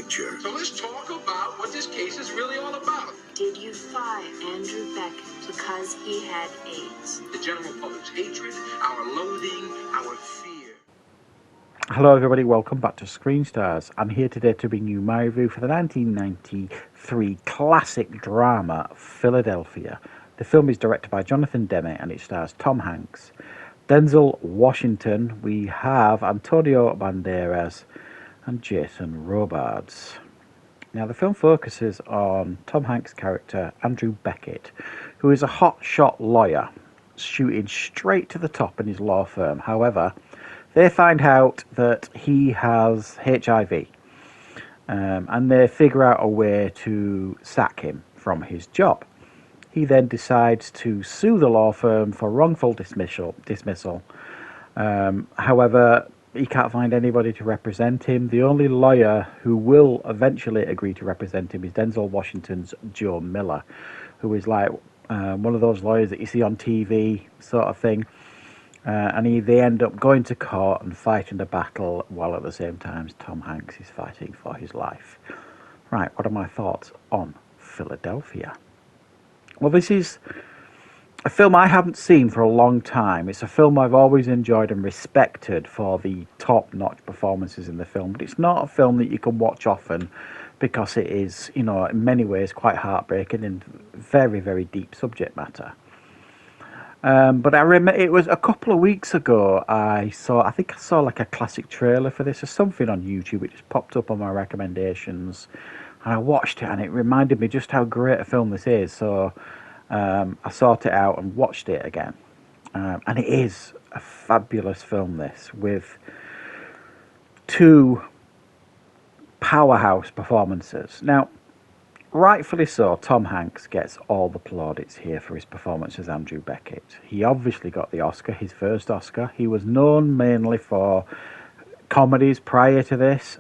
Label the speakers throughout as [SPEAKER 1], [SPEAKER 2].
[SPEAKER 1] picture.
[SPEAKER 2] So let's talk about what this case is really all about.
[SPEAKER 3] Did you fire Andrew Beckett because he had AIDS?
[SPEAKER 2] The general public's hatred, our loathing, our fear.
[SPEAKER 4] Hello everybody, welcome back to Screenstars. I'm here today to bring you my review for the 1993 classic drama Philadelphia. The film is directed by Jonathan Demme and it stars Tom Hanks, Denzel Washington, we have Antonio Banderas and Jason Robards. Now the film focuses on Tom Hanks' character Andrew Beckett, who is a hotshot lawyer shooting straight to the top in his law firm. However, they find out that he has HIV and they figure out a way to sack him from his job. He then decides to sue the law firm for wrongful dismissal. However, he can't find anybody to represent him. The only lawyer who will eventually agree to represent him is Denzel Washington's Joe Miller, who is like one of those lawyers that you see on TV sort of thing. And they end up going to court and fighting the battle while at the same time Tom Hanks is fighting for his life. Right, what are my thoughts on Philadelphia? Well, this is a film I haven't seen for a long time. It's a film I've always enjoyed and respected for the top-notch performances in the film. But it's not a film that you can watch often because it is, you know, in many ways quite heartbreaking and very, very deep subject matter. But I remember it was a couple of weeks ago I think I saw like a classic trailer for this or something on YouTube. It just popped up on my recommendations and I watched it and it reminded me just how great a film this is. So I sought it out and watched it again. And it is a fabulous film, this, with two powerhouse performances. Now, rightfully so, Tom Hanks gets all the plaudits here for his performance as Andrew Beckett. He obviously got the Oscar, his first Oscar. He was known mainly for comedies prior to this.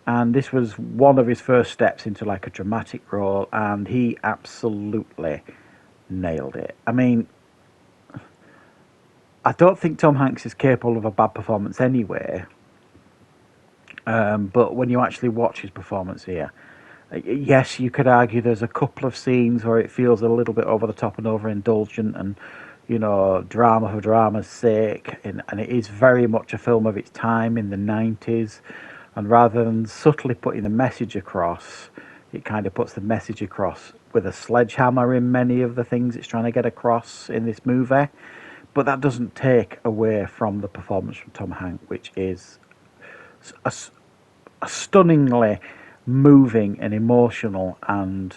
[SPEAKER 4] And this was one of his first steps into like a dramatic role, and he absolutely nailed it. I mean, I don't think Tom Hanks is capable of a bad performance anyway. But when you actually watch his performance here, yes, you could argue there's a couple of scenes where it feels a little bit over the top and overindulgent and, you know, drama for drama's sake. And it is very much a film of its time in the 90s. And rather than subtly putting the message across, it kind of puts the message across with a sledgehammer in many of the things it's trying to get across in this movie. But that doesn't take away from the performance from Tom Hanks, which is a stunningly moving and emotional and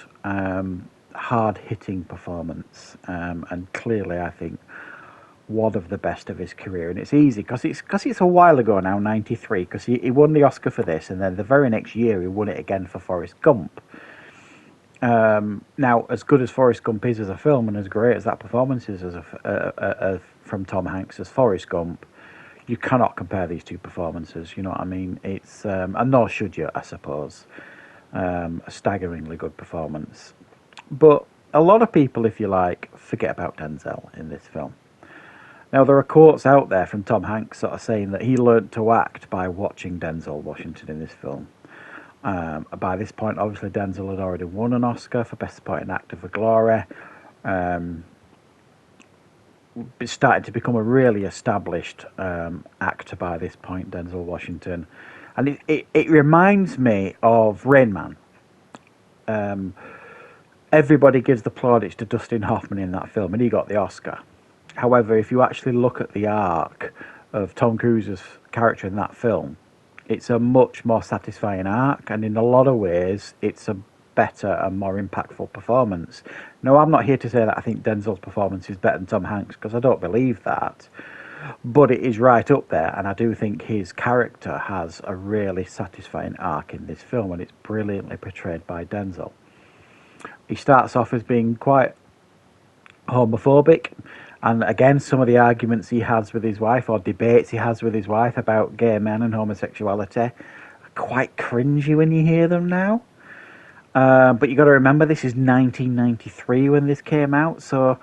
[SPEAKER 4] hard-hitting performance. And clearly, I think, one of the best of his career. And it's easy because it's a while ago now, 93, because he won the Oscar for this, and then the very next year he won it again for Forrest Gump. Now, as good as Forrest Gump is as a film and as great as that performance is as from Tom Hanks as Forrest Gump, you cannot compare these two performances, you know what I mean? It's and nor should you, I suppose. A staggeringly good performance. But a lot of people, if you like, forget about Denzel in this film. Now, there are quotes out there from Tom Hanks sort of saying that he learnt to act by watching Denzel Washington in this film. By this point, obviously, Denzel had already won an Oscar for Best Supporting Actor for Glory. It started to become a really established actor by this point, Denzel Washington. And it reminds me of Rain Man. Everybody gives the plaudits to Dustin Hoffman in that film, and he got the Oscar. However, if you actually look at the arc of Tom Cruise's character in that film, it's a much more satisfying arc, and in a lot of ways, it's a better and more impactful performance. Now, I'm not here to say that I think Denzel's performance is better than Tom Hanks, because I don't believe that, but it is right up there, and I do think his character has a really satisfying arc in this film, and it's brilliantly portrayed by Denzel. He starts off as being quite homophobic, and again, some of the arguments he has with his wife, or debates he has with his wife about gay men and homosexuality, are quite cringy when you hear them now. But you got to remember, this is 1993 when this came out, so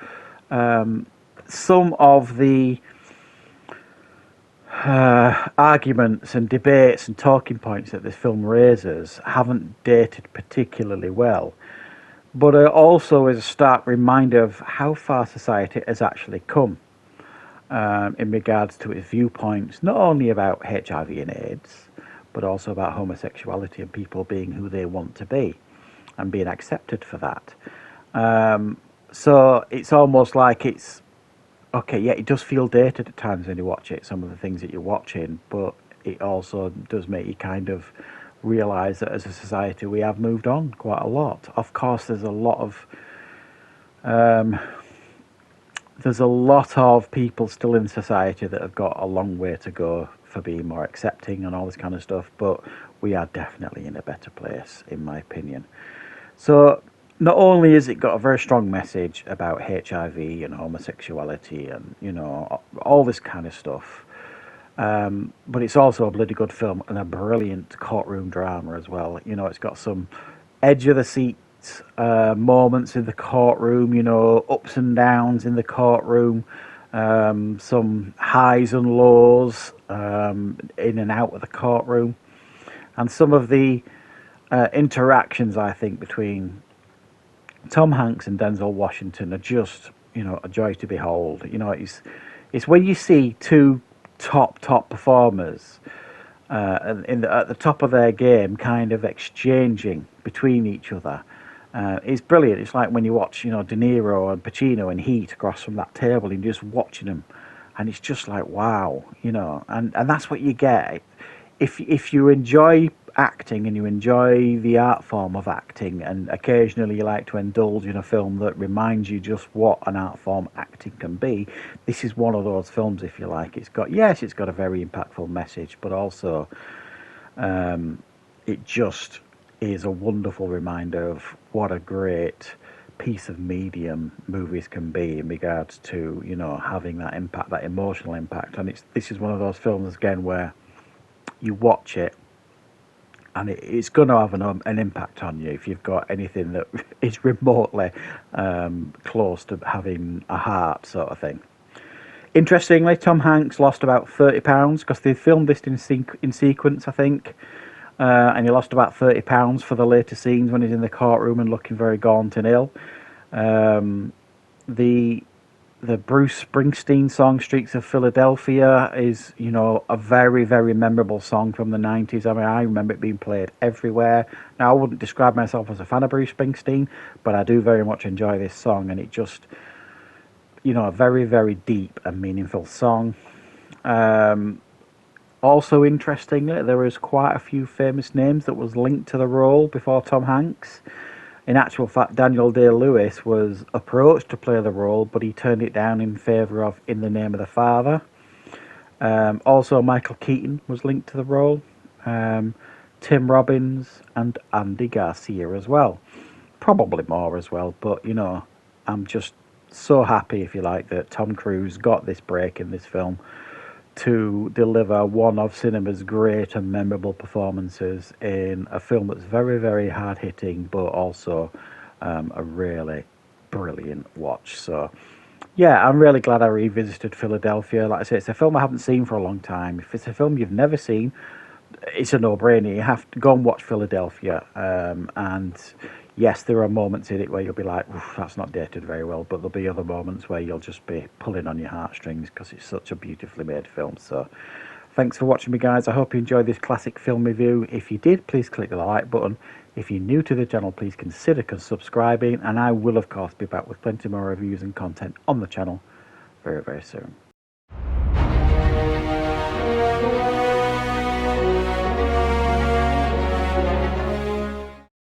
[SPEAKER 4] some of the arguments and debates and talking points that this film raises haven't dated particularly well. But it also is a stark reminder of how far society has actually come in regards to its viewpoints, not only about HIV and AIDS, but also about homosexuality and people being who they want to be and being accepted for that. So it's almost like it's, okay, yeah, it does feel dated at times when you watch it, some of the things that you're watching, but it also does make you kind of realise that as a society we have moved on quite a lot. Of course, there's a lot of people still in society that have got a long way to go for being more accepting and all this kind of stuff, but we are definitely in a better place, in my opinion. So not only has it got a very strong message about HIV and homosexuality and, you know, all this kind of stuff, but it's also a bloody good film and a brilliant courtroom drama as well. You know, it's got some edge of the seat moments in the courtroom, you know, ups and downs in the courtroom, some highs and lows in and out of the courtroom, and some of the interactions, I think, between Tom Hanks and Denzel Washington are just, you know, a joy to behold. You know, it's when you see two top performers at the top of their game, kind of exchanging between each other. It's brilliant. It's like when you watch, you know, De Niro and Pacino in Heat across from that table and just watching them, and it's just like, wow, you know, and that's what you get. If you enjoy acting and you enjoy the art form of acting, and occasionally you like to indulge in a film that reminds you just what an art form acting can be, this is one of those films, if you like. It's got a very impactful message, but also it just is a wonderful reminder of what a great piece of medium movies can be in regards to, you know, having that impact, that emotional impact. And this is one of those films again where you watch it and it's going to have an impact on you if you've got anything that is remotely close to having a heart, sort of thing. Interestingly, Tom Hanks lost about £30 because they filmed this in sequence, I think, and he lost about £30 for the later scenes when he's in the courtroom and looking very gaunt and ill. The Bruce Springsteen song "Streets of Philadelphia" is, you know, a very, very memorable song from the 90s. I mean, I remember it being played everywhere. Now, I wouldn't describe myself as a fan of Bruce Springsteen, but I do very much enjoy this song, and it just, you know, a very, very deep and meaningful song. Also, interestingly, there was quite a few famous names that was linked to the role before Tom Hanks. In actual fact, Daniel Day-Lewis was approached to play the role, but he turned it down in favour of In the Name of the Father. Also, Michael Keaton was linked to the role. Tim Robbins and Andy Garcia as well. Probably more as well, but, you know, I'm just so happy, if you like, that Tom Cruise got this break in this film to deliver one of cinema's great and memorable performances in a film that's very, very hard-hitting, but also a really brilliant watch. So, yeah, I'm really glad I revisited Philadelphia. Like I say, it's a film I haven't seen for a long time. If it's a film you've never seen, it's a no-brainer. You have to go and watch Philadelphia. And yes, there are moments in it where you'll be like, that's not dated very well, but there'll be other moments where you'll just be pulling on your heartstrings because it's such a beautifully made film. So thanks for watching me, guys. I hope you enjoyed this classic film review. If you did, please click the like button. If you're new to the channel, please consider subscribing, and I will, of course, be back with plenty more reviews and content on the channel very, very soon.